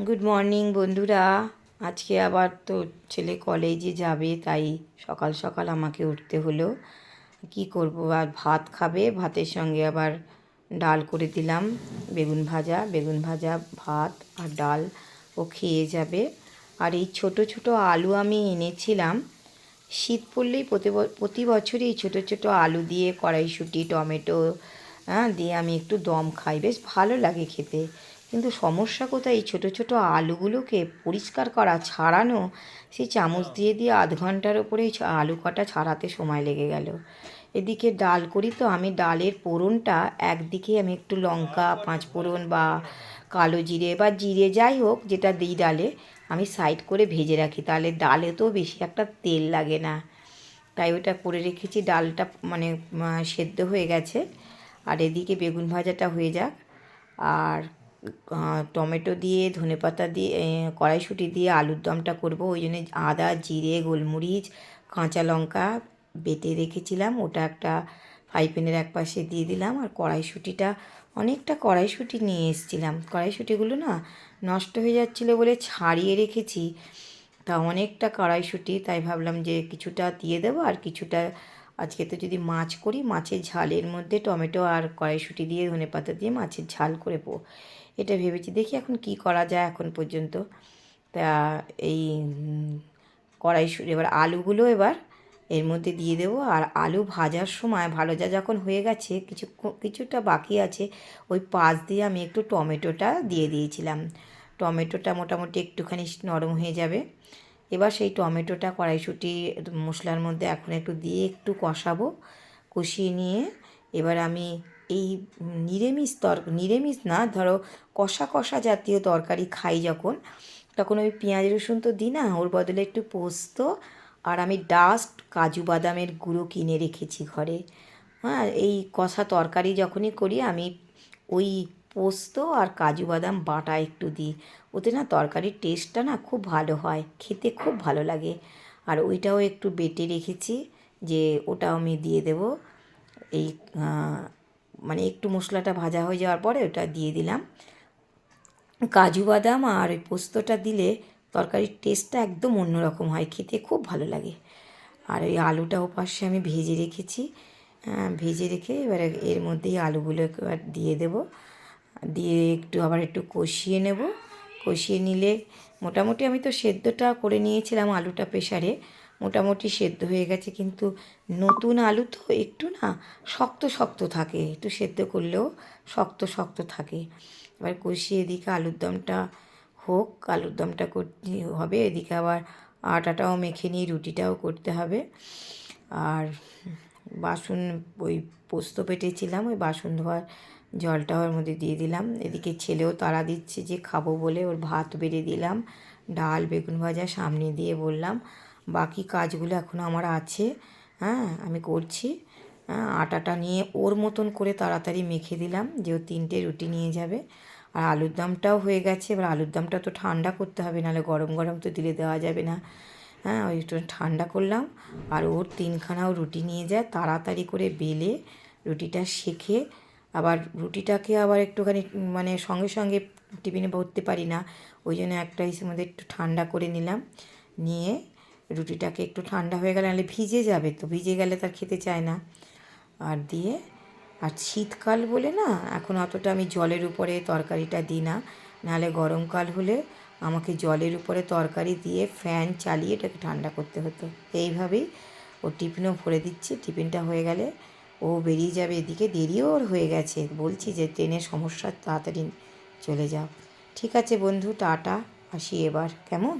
Good morning বন্ধুরা। আজকে আবার তো ছেলে কলেজে যাবে, তাই সকাল সকাল আমাকে উঠতে হলো। কি করব, আর ভাত খাবে, ভাতের সঙ্গে আবার ডাল করে দিলাম, বেগুন ভাজা ভাত আর ডাল ও খেয়ে যাবে। আর এই ছোট ছোট আলু আমি এনেছিলাম, শীত পড়লেই প্রতি বছরই এই ছোটো ছোটো আলু দিয়ে কড়াইশুঁটি টমেটো দিয়ে আমি একটু দম খাই, বেশ ভালো লাগে খেতে। কিন্তু সমস্যা কোথায়, এই ছোটো ছোটো আলুগুলোকে পরিষ্কার করা ছাড়ানো, সেই চামচ দিয়ে দিয়ে আধ ঘন্টার ওপরে আলু কটা ছাড়াতে সময় লেগে গেল। এদিকে ডাল করি, তো আমি ডালের ফোড়নটা একদিকে আমি একটু লঙ্কা পাঁচ ফোড়ন বা কালো জিরে বা জিরে যাই হোক যেটা দিই ডালে, আমি সাইড করে ভেজে রাখি, তাহলে ডালে তো বেশি একটা তেল লাগে না। তাই ওটা করে রেখেছি, ডালটা মানে সেদ্ধ হয়ে গেছে। আর এদিকে বেগুন ভাজাটা হয়ে যাক, আর টমেটো দিয়ে ধনেপাতা দিয়ে কড়াইশুঁটি দিয়ে আলুর দমটা করব। ওই জন্য আদা জিরে গোলমরিচ কাঁচা লঙ্কা বেটে রেখেছিলাম, ওটা একটা ফ্রাই প্যানের এক পাশে দিয়ে দিলাম। আর কড়াইশুঁটিটা অনেকটা কড়াইশুঁটি নিয়ে এসেছিলাম, কড়াইশুঁটিগুলো না নষ্ট হয়ে যাচ্ছিলো বলে ছাড়িয়ে রেখেছি, তা অনেকটা কড়াইশুঁটি, তাই ভাবলাম যে কিছুটা দিয়ে দেবো আর কিছুটা আজকে তো যদি মাছ করি, মাছের ঝালের মধ্যে টমেটো আর কড়াইশুঁটি দিয়ে ধনেপাতা দিয়ে মাছের ঝাল করে এটা ভেবেছি। দেখি এখন কি করা যায় এখন পর্যন্ত। তা এই কড়াইশুঁটি এবার আলুগুলো এবার এর মধ্যে দিয়ে দেবো। আর আলু ভাজার সময় ভাজা যখন হয়ে গেছে, কিছুটা বাকি আছে, ওই পাশ দিয়ে আমি একটু টমেটোটা দিয়ে দিয়েছিলাম। টমেটোটা মোটামুটি একটুখানি নরম হয়ে যাবে। এবার সেই টমেটোটা কড়াইশুঁটি মশলার মধ্যে এখন একটু দিয়ে একটু কষাবো, কষিয়ে নিয়ে এবার আমি এই নিরামিষ না, ধরো কষা কষা জাতীয় তরকারি খাই যখন, তখন ওই পেঁয়াজ রসুন তো দিই না, ওর বদলে একটু পোস্ত আর আমি ডাস্ট কাজু বাদামের গুঁড়ো কিনে রেখেছি ঘরে। এই কষা তরকারি যখনই করি আমি ওই পোস্ত আর কাজু বাদাম বাটা একটু দিই, ওতে না তরকারির টেস্টটা না খুব ভালো হয়, খেতে খুব ভালো লাগে। আর ওইটাও একটু বেটে রেখেছি, যে ওটাও আমি দিয়ে দেবো। এই মানে একটু মশলাটা ভাজা হয়ে যাওয়ার পরে ওটা দিয়ে দিলাম। কাজু বাদাম আর ওই পোস্তটা দিলে তরকারির টেস্টটা একদম অন্যরকম হয়, খেতে খুব ভালো লাগে। আর ওই আলুটা ওপাশে আমি ভেজে রেখেছি, ভেজে রেখে এবার এর মধ্যেই আলুগুলো এবার দিয়ে দেবো, দিয়ে আবার একটু কষিয়ে নেব। কষিয়ে নিলে মোটামুটি আমি তো সেদ্ধটা করে নিয়েছিলাম আলুটা প্রেশারে, মোটামুটি সেদ্ধ হয়ে গেছে, কিন্তু নতুন আলু তো একটু না শক্ত শক্ত থাকে, একটু সেদ্ধ করলেও শক্ত শক্ত থাকে। এবার কষিয়ে এদিকে আলুর দমটা হোক, আলুর দমটা করতে হবে, এদিকে আবার আটাটাও মেখে নিয়ে রুটিটাও করতে হবে। আর বাসন ওই পোস্ত পেটেছিলাম, ওই বাসন ধোয়ার জলটাও ওর মধ্যে দিয়ে দিলাম। এদিকে ছেলেও তাড়া দিচ্ছে যে খাবো বলে, ওর ভাত বেড়ে দিলাম, ডাল বেগুন ভাজা সামনে দিয়ে বললাম বাকি কাজগুলো এখনও আমার আছে, আমি করছি। আটাটা নিয়ে ওর মতন করে তাড়াতাড়ি মেখে দিলাম, যে ও 3টে রুটি নিয়ে যাবে। আর আলুর দমটাও হয়ে গেছে, এবার আলুর দমটা তো ঠান্ডা করতে হবে, নাহলে গরম গরম তো দিলে দেওয়া যাবে না। ওই একটু ঠান্ডা করলাম। আর ওর 3খানাও রুটি নিয়ে যায়, তাড়াতাড়ি করে বেলে রুটিটা সেঁকে, আবার রুটিটাকে আবার একটুখানি মানে সঙ্গে সঙ্গে টিফিনে ভরতে পারি না, ওই জন্য একটা ইসের মধ্যে একটু ঠান্ডা করে নিলাম, নিয়ে রুটিটাকে একটু ঠান্ডা হয়ে গেলে, নাহলে ভিজে যাবে, তো ভিজে গেলে তার খেতে চায় না। আর দিয়ে, আর শীতকাল বলে না এখন অতটা আমি জলের উপরে তরকারিটা দিই না, নাহলে গরমকাল হলে আমাকে জলের উপরে তরকারি দিয়ে ফ্যান চালিয়ে এটাকে ঠান্ডা করতে হতো। এইভাবেই ও টিফিনও ভরে দিচ্ছি, টিফিনটা হয়ে গেলে ও বেরিয়ে যাবে। এদিকে দেরিও ওর হয়ে গেছে, বলছি যে ট্রেনের সমস্যা, তাড়াতাড়ি চলে যাও। ঠিক আছে বন্ধু, টাটা, আসি এবার, কেমন?